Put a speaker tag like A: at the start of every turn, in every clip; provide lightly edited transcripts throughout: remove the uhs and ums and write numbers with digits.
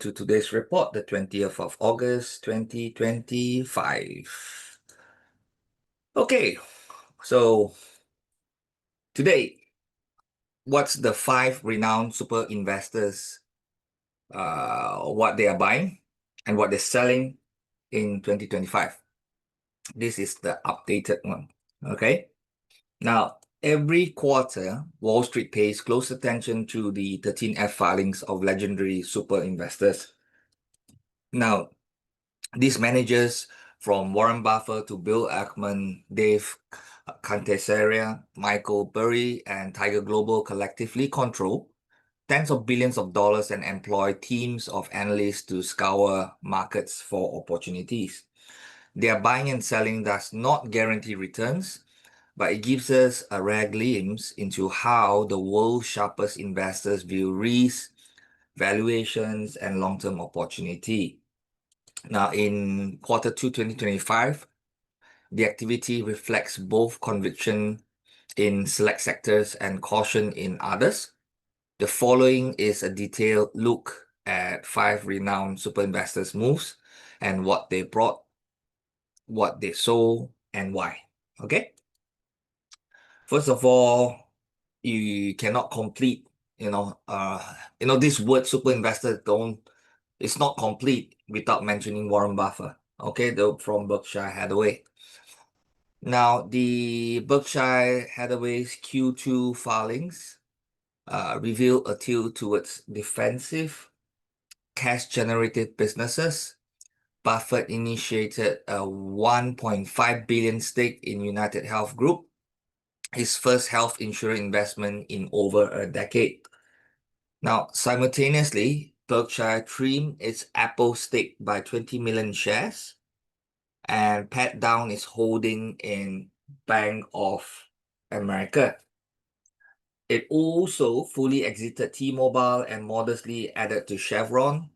A: to today's report, the 20th of August, 2025. Okay, so today, what's the 5 renowned super investors, what they are buying and what they're selling in 2025? This is the updated one, okay? Now, every quarter, Wall Street pays close attention to the 13F filings of legendary super investors. Now, these managers from Warren Buffett to Bill Ackman, Dave Kantesaria, Michael Burry, and Tiger Global collectively control tens of billions of dollars and employ teams of analysts to scour markets for opportunities. Their buying and selling does not guarantee returns, but it gives us a rare glimpse into how the world's sharpest investors view risk, valuations, and long-term opportunity. Now, in Q2 2025, the activity reflects both conviction in select sectors and caution in others. The following is a detailed look at 5 renowned super investors' moves and what they brought, what they sold, and why. Okay? First of all, you cannot complete, this word super investor it's not complete without mentioning Warren Buffett, okay, from Berkshire Hathaway. Now, the Berkshire Hathaway's Q2 filings reveal a tilt towards defensive, cash-generated businesses. Buffett initiated a $1.5 billion stake in United Health Group, his first health insurance investment in over a decade. Now, simultaneously, Berkshire trimmed its Apple stake by 20 million shares and pared down its holding in Bank of America. It also fully exited T-Mobile and modestly added to Chevron,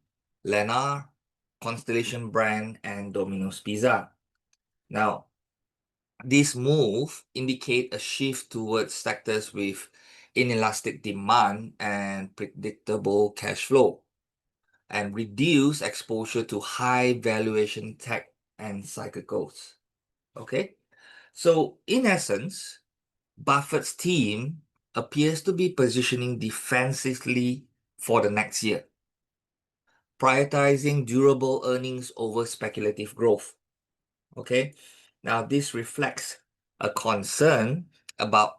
A: Lennar, Constellation Brand, and Domino's Pizza. Now, this move indicate a shift towards sectors with inelastic demand and predictable cash flow, and reduce exposure to high valuation tech and cyclicals. Okay, so in essence, Buffett's team appears to be positioning defensively for the next year, prioritizing durable earnings over speculative growth. Okay, now this reflects a concern about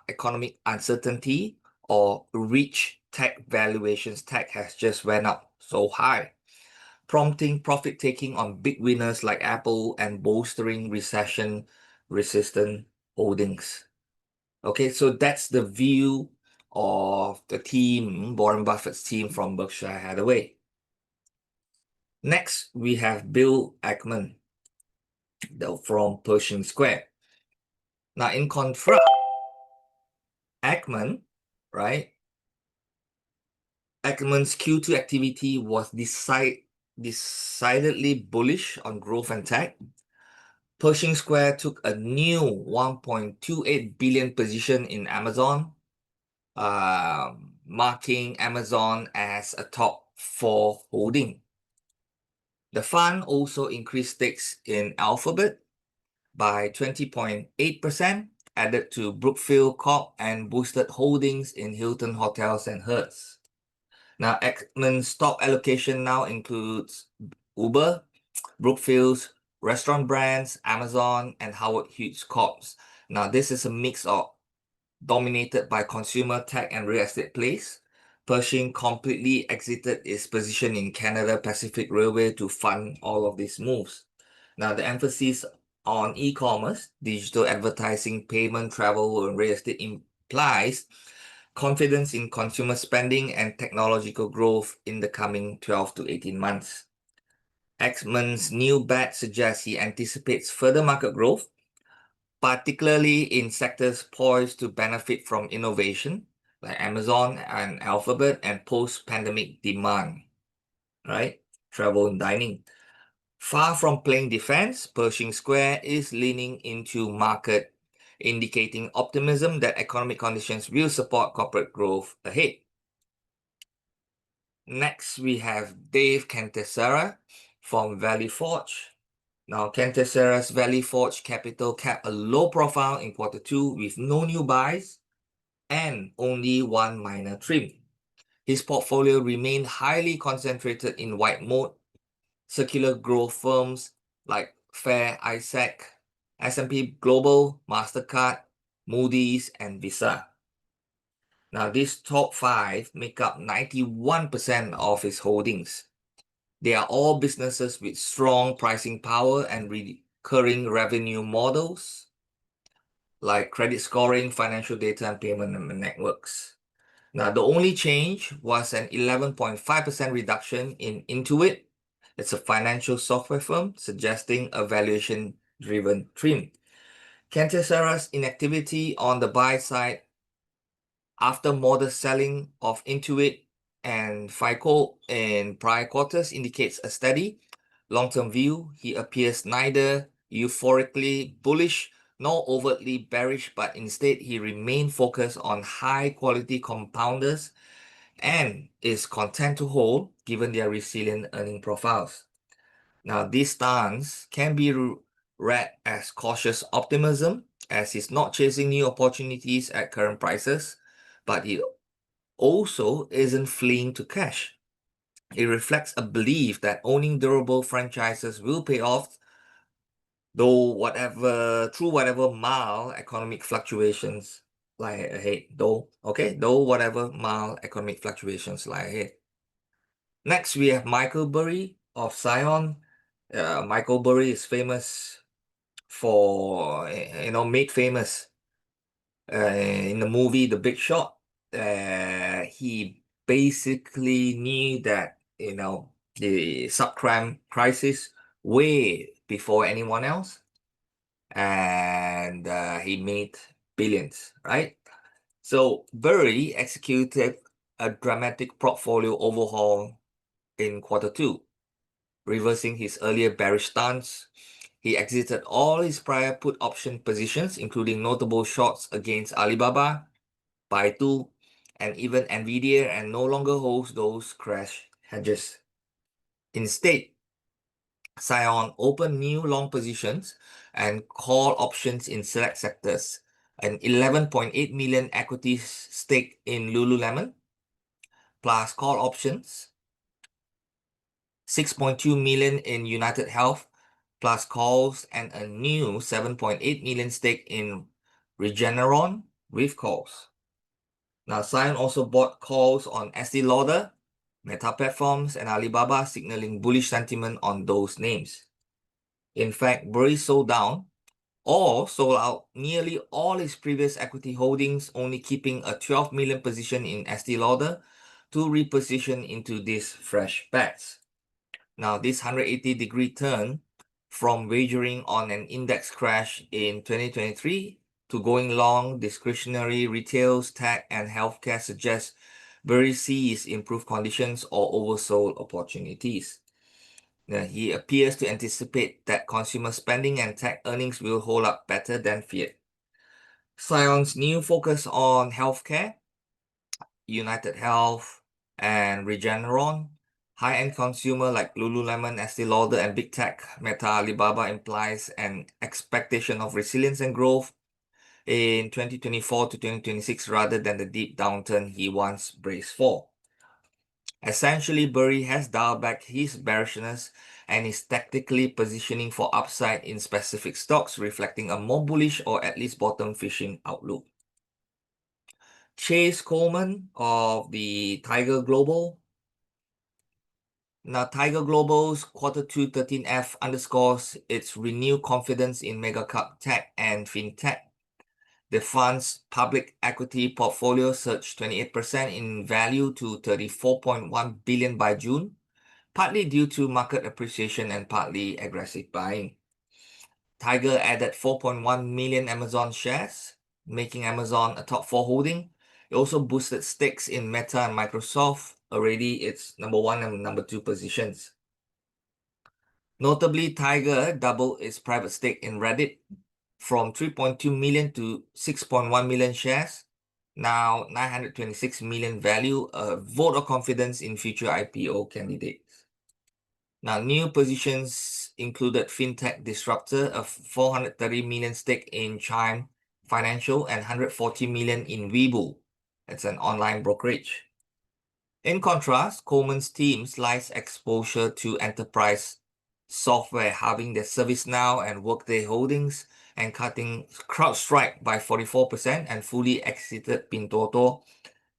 A: economic uncertainty or rich tech valuations. Tech has just went up so high, prompting profit taking on big winners like Apple and bolstering recession resistant holdings. Okay, so that's the view of the team, Warren Buffett's team from Berkshire Hathaway. Next, we have Bill Ackman from Pershing Square. Now, in contrast, Ackman, right? Ackman's Q2 activity was decidedly bullish on growth and tech. Pershing Square took a new 1.28 billion position in Amazon, marking Amazon as a top 4 holding. The fund also increased stakes in Alphabet by 20.8%, added to Brookfield Corp, and boosted holdings in Hilton Hotels and Hertz. Now, Ackman's stock allocation now includes Uber, Brookfield's restaurant brands, Amazon, and Howard Hughes Corps. Now, this is a mix of dominated by consumer tech and real estate plays. Pershing completely exited its position in Canada Pacific Railway to fund all of these moves. Now, the emphasis on e-commerce, digital advertising, payment, travel, and real estate implies confidence in consumer spending and technological growth in the coming 12 to 18 months. Ackman's new bet suggests he anticipates further market growth, particularly in sectors poised to benefit from innovation, like Amazon and Alphabet, and post-pandemic demand, right? Travel and dining. Far from playing defense, Pershing Square is leaning into market, indicating optimism that economic conditions will support corporate growth ahead. Next, we have Dave Kantesaria from Valley Forge. Now, Kantesaria's Valley Forge Capital kept a low profile in Q2 with no new buys and only one minor trim. His portfolio remained highly concentrated in white mode, circular growth firms like Fair Isaac, S&P Global, MasterCard, Moody's, and Visa. Now, these top 5 make up 91% of his holdings. They are all businesses with strong pricing power and recurring revenue models like credit scoring, financial data, and payment networks. Now, the only change was an 11.5% reduction in INTU. It's a financial software firm, suggesting a valuation-driven trim. Kantesaria's inactivity on the buy side after modest selling of INTU and FICO in prior quarters indicates a steady long-term view. He appears neither euphorically bullish nor overtly bearish, but instead he remained focused on high-quality compounders and is content to hold given their resilient earning profiles. Now, this stance can be read as cautious optimism, as he's not chasing new opportunities at current prices, but he also isn't fleeing to cash. It reflects a belief that owning durable franchises will pay off, through whatever mild economic fluctuations lie ahead. Though whatever mild economic fluctuations lie ahead. Next, we have Michael Burry of Scion. Michael Burry is famous for, made famous in the movie The Big Short. He basically knew that, the subprime crisis way before anyone else, and he made billions, right? So Burry executed a dramatic portfolio overhaul in Q2, reversing his earlier bearish stance. He exited all his prior put option positions, including notable shorts against Alibaba, Baidu, and even Nvidia, and no longer holds those crash hedges. Instead, Scion opened new long positions and call options in select sectors, an 11.8 million equity stake in Lululemon, plus call options, 6.2 million in United Health, plus calls, and a new 7.8 million stake in Regeneron with calls. Now, Scion also bought calls on Estee Lauder, Meta Platforms, and Alibaba, signaling bullish sentiment on those names. In fact, Burry sold down or sold out nearly all his previous equity holdings, only keeping a 12 million position in Estee Lauder to reposition into these fresh bets. Now, this 180-degree turn from wagering on an index crash in 2023 to going long discretionary retails, tech, and healthcare suggests Burry sees improved conditions or oversold opportunities. Now, he appears to anticipate that consumer spending and tech earnings will hold up better than feared. Scion's new focus on healthcare, United Health, and Regeneron, high-end consumer like Lululemon, Estee Lauder, and big tech Meta, Alibaba implies an expectation of resilience and growth in 2024 to 2026 rather than the deep downturn he once braced for. Essentially, Burry has dialed back his bearishness and is tactically positioning for upside in specific stocks, reflecting a more bullish or at least bottom fishing outlook. Chase Coleman of the Tiger Global. Now, Tiger Global's Q2 13F underscores its renewed confidence in mega-cap tech and fintech. The fund's public equity portfolio surged 28% in value to 34.1 billion by June, partly due to market appreciation and partly aggressive buying. Tiger added 4.1 million Amazon shares, making Amazon a top 4 holding. It also boosted stakes in Meta and Microsoft, already its number 1 and number 2 positions. Notably, Tiger doubled its private stake in Reddit from 3.2 million to 6.1 million shares, now 926 million value, a vote of confidence in future IPO candidates. Now, new positions included fintech disruptor, a 430 million stake in Chime Financial and 140 million in Webull. It's an online brokerage. In contrast, Coleman's team sliced exposure to enterprise software, halving their ServiceNow and Workday holdings and cutting CrowdStrike by 44% and fully exited Pinduoduo,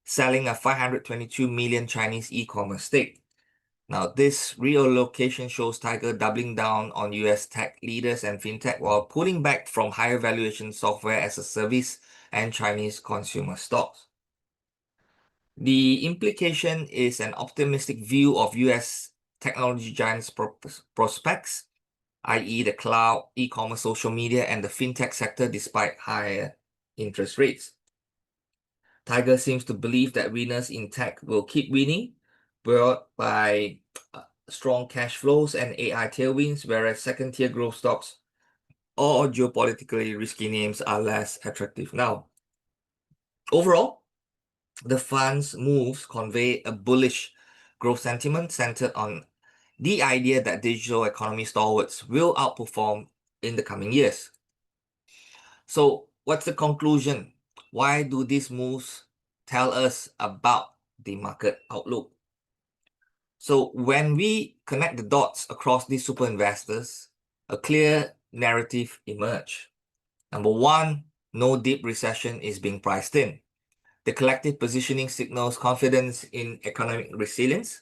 A: selling a 522 million Chinese e-commerce stake. Now, this reallocation shows Tiger doubling down on US tech leaders and fintech while pulling back from higher valuation software as a service and Chinese consumer stocks. The implication is an optimistic view of US technology giants' prospects, i.e. the cloud, e-commerce, social media, and the fintech sector despite higher interest rates. Tiger seems to believe that winners in tech will keep winning, brought by strong cash flows and AI tailwinds, whereas second-tier growth stocks or geopolitically risky names are less attractive now. Overall, the fund's moves convey a bullish growth sentiment centered on the idea that digital economy stalwarts will outperform in the coming years. So, what's the conclusion? Why do these moves tell us about the market outlook? So, when we connect the dots across these super investors, a clear narrative emerges. Number one, no deep recession is being priced in. The collective positioning signals confidence in economic resilience.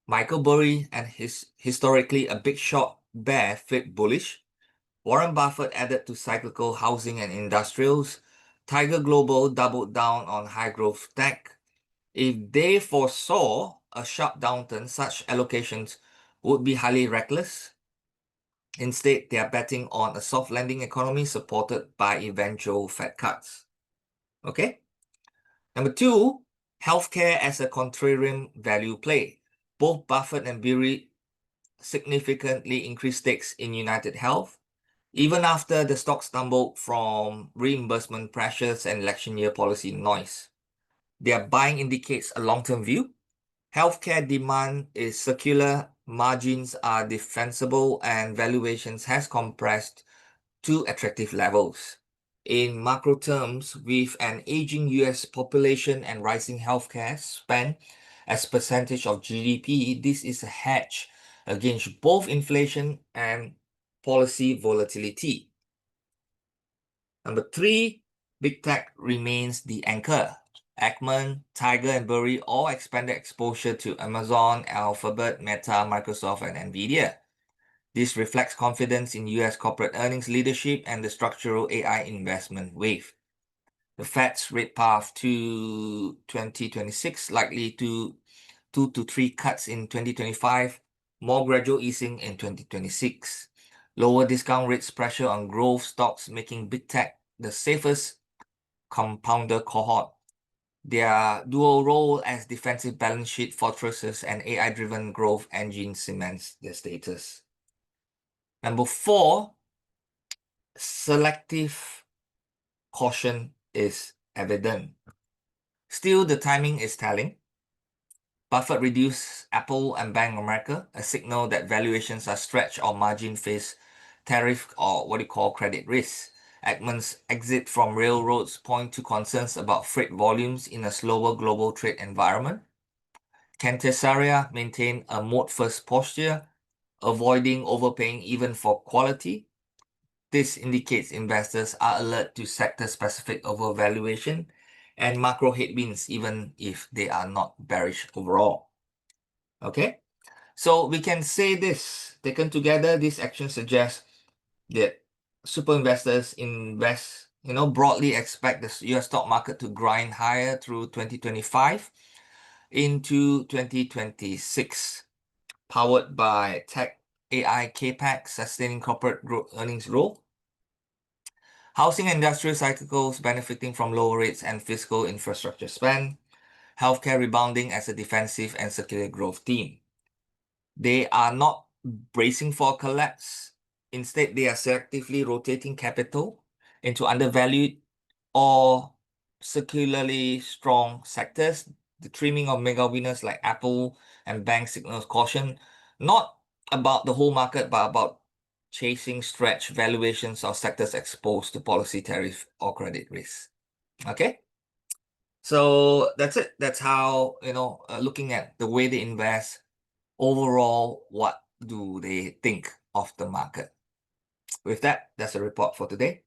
A: Michael Burry and his historically a big short bear flip bullish. Warren Buffett added to cyclical housing and industrials. Tiger Global doubled down on high growth tech. If they foresaw a sharp downturn, such allocations would be highly reckless. Instead, they are betting on a soft landing economy supported by eventual Fed cuts. Okay? Number two, healthcare as a contrarian value play. Both Buffett and Burry significantly increased stakes in United Health, even after the stock stumbled from reimbursement pressures and election year policy noise. Their buying indicates a long-term view. Healthcare demand is circular, margins are defensible, and valuations has compressed to attractive levels. In macro terms, with an aging US population and rising healthcare spend as percentage of GDP, this is a hedge against both inflation and policy volatility. Number three, big tech remains the anchor. Ackman, Tiger, and Burry all expanded exposure to Amazon, Alphabet, Meta, Microsoft, and Nvidia. This reflects confidence in US corporate earnings leadership and the structural AI investment wave. The Fed's rate path to 2026 likely to 2 to 3 cuts in 2025, more gradual easing in 2026. Lower discount rates pressure on growth stocks, making big tech the safest compounder cohort. Their dual role as defensive balance sheet fortresses and AI-driven growth engine cements their status. Number four, selective caution is evident. Still, the timing is telling. Buffett reduced Apple and Bank of America, a signal that valuations are stretched or margin face tariff or what you call credit risk. Ackman's exit from railroads point to concerns about freight volumes in a slower global trade environment. Kantesaria maintained a mode-first posture, avoiding overpaying even for quality. This indicates investors are alert to sector-specific overvaluation and macro headwinds, even if they are not bearish overall. Okay, so we can say this, taken together, this action suggests that super investors broadly expect the US stock market to grind higher through 2025 into 2026, powered by tech, AI, CAPEX, sustaining corporate earnings growth. Housing and industrial cyclicals benefiting from lower rates and fiscal infrastructure spend. Healthcare rebounding as a defensive and circular growth theme. They are not bracing for a collapse. Instead, they are selectively rotating capital into undervalued or secularly strong sectors. The trimming of mega winners like Apple and bank signals caution, not about the whole market, but about chasing stretch valuations of sectors exposed to policy, tariff, or credit risk. Okay, so that's it. That's how, looking at the way they invest overall, what do they think of the market? With that, that's a report for today.